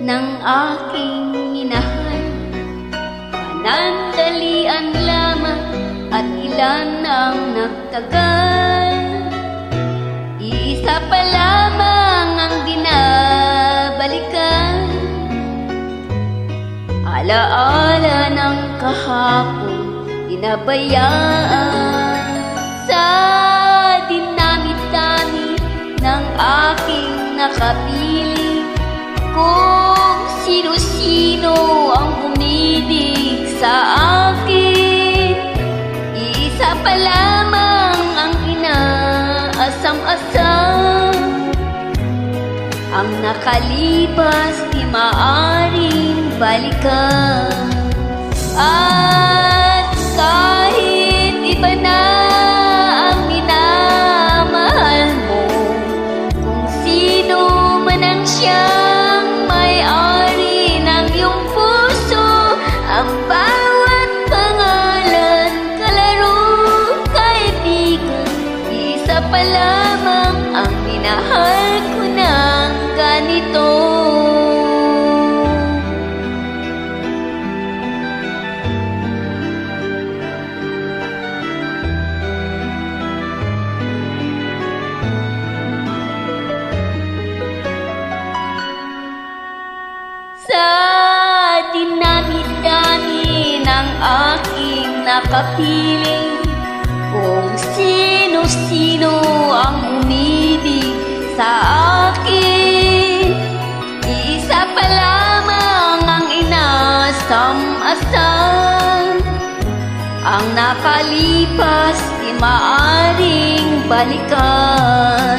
ng aking minahal. Panandalian lamang at ilan ang nagtagal. Iisa pa lamang ang binabalikan, alaala ng kahapon dinabayaan. Sa dinamit-dami ng aking nakapili, kung sino-sino ang umilig sa akin, isa pa lamang ang inaasam-asam. Ang nakalipas di maaring balikan. At kahit iba na ang minamahal mo, kung sino man ang siyang may-ari ng iyong puso, ang bawat pangalan, kalaro, kaibigan, isa pa lamang ang minahal ko ng ganito. Sa dinami-dami ng aking nakapiling, kung sino-sino ang umibig sa akin, isa pa lamang ang inasam-asam. Ang nakalipas di maaring balikan.